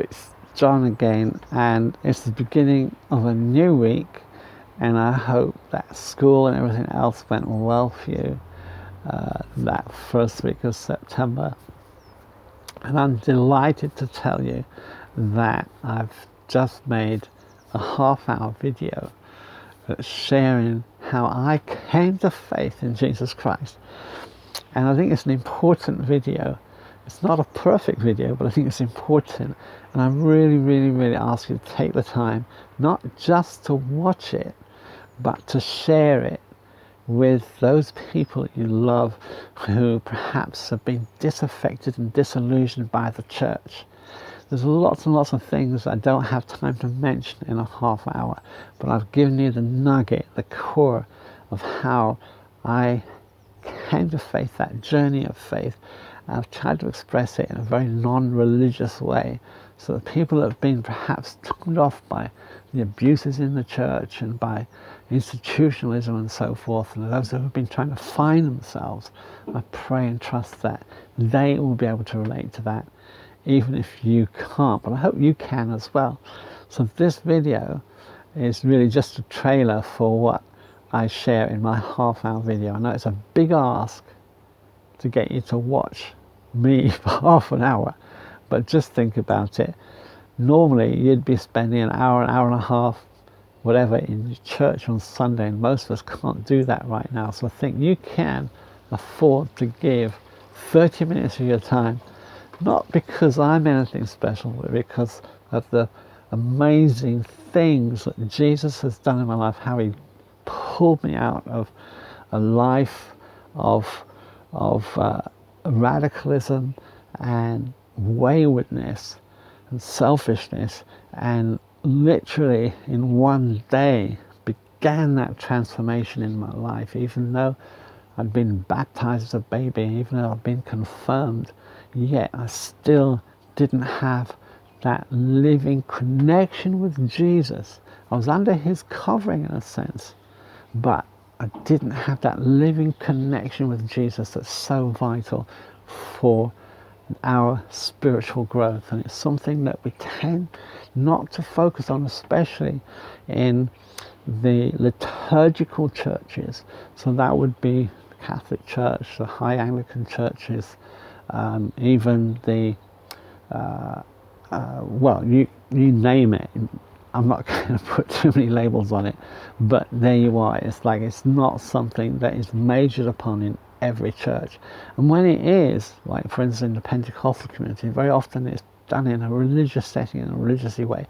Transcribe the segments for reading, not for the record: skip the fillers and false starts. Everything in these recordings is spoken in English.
It's John again, and it's the beginning of a new week, and I hope that school and everything else went well for you that first week of September. And I'm delighted to tell you that I've just made a half-hour video sharing how I came to faith in Jesus Christ. And I think it's an important video. It's not a perfect video, but I think it's important. And I really ask you to take the time, not just to watch it, but to share it with those people you love who perhaps have been disaffected and disillusioned by the church. There's lots and lots of things I don't have time to mention in a half hour, but I've given you the nugget, the core of how I came to faith, that journey of faith. I've tried to express it in a very non-religious way, so that people that have been perhaps turned off by the abuses in the church and by institutionalism and so forth, and those who have been trying to find themselves, I pray and trust that they will be able to relate to that, even if you can't, but I hope you can as well. So this video is really just a trailer for what I share in my half-hour video. I know it's a big ask to get you to watch me for half an hour, but just think about it. Normally you'd be spending an hour and a half, whatever, in church on Sunday, and most of us can't do that right now. So I think you can afford to give 30 minutes of your time, not because I'm anything special, but because of the amazing things that Jesus has done in my life, how he pulled me out of a life of radicalism and waywardness and selfishness, and literally in one day began that transformation in my life. Even though I'd been baptized as a baby, even though I'd been confirmed, yet I still didn't have that living connection with Jesus. I was under his covering in a sense, but I didn't have that living connection with Jesus that's so vital for our spiritual growth. And it's something that we tend not to focus on, especially in the liturgical churches. So that would be the Catholic Church, the High Anglican churches, even the well, you name it. I'm not going to put too many labels on it, but there you are. It's like it's not something that is majored upon in every church. And when it is, like for instance in the Pentecostal community, very often it's done in a religious setting, in a religious way.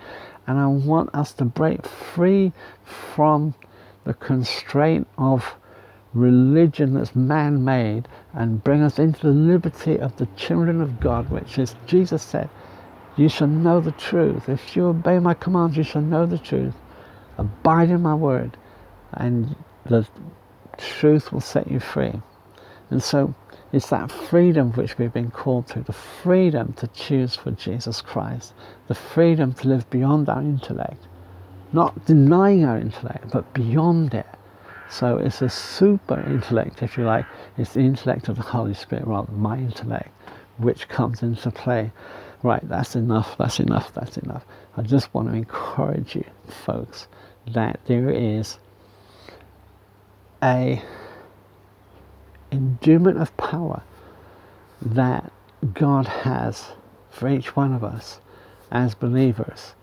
And I want us to break free from the constraint of religion that's man-made and bring us into the liberty of the children of God, which is, Jesus said, you shall know the truth. If you obey my commands, you shall know the truth. Abide in my word, and the truth will set you free. And so it's that freedom which we've been called to, the freedom to choose for Jesus Christ, the freedom to live beyond our intellect, not denying our intellect, but beyond it. So it's a super intellect, if you like. It's the intellect of the Holy Spirit rather than my intellect, which comes into play. Right, that's enough. I just want to encourage you, folks, that there is a endowment of power that God has for each one of us as believers.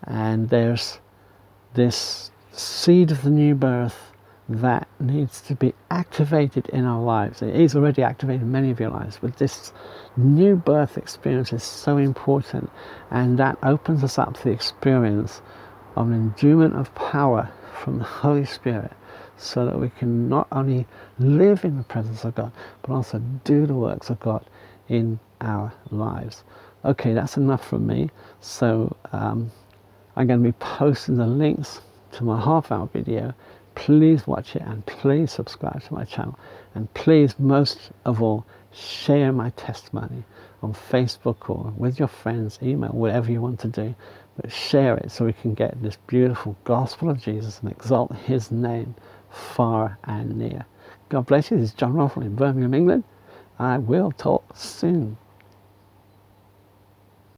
And there's this seed of the new birth that needs to be activated in our lives. It is already activated in many of your lives, but this new birth experience is so important, and that opens us up to the experience of an endowment of power from the Holy Spirit, so that we can not only live in the presence of God, but also do the works of God in our lives. Okay, that's enough from me. So I'm going to be posting the links to my half-hour video. Please watch it, and please subscribe to my channel, and please, most of all, share my testimony on Facebook or with your friends, email, whatever you want to do, but share it so we can get this beautiful gospel of Jesus and exalt his name far and near. God bless you. This is John Ruffle in Birmingham, England. I will talk soon.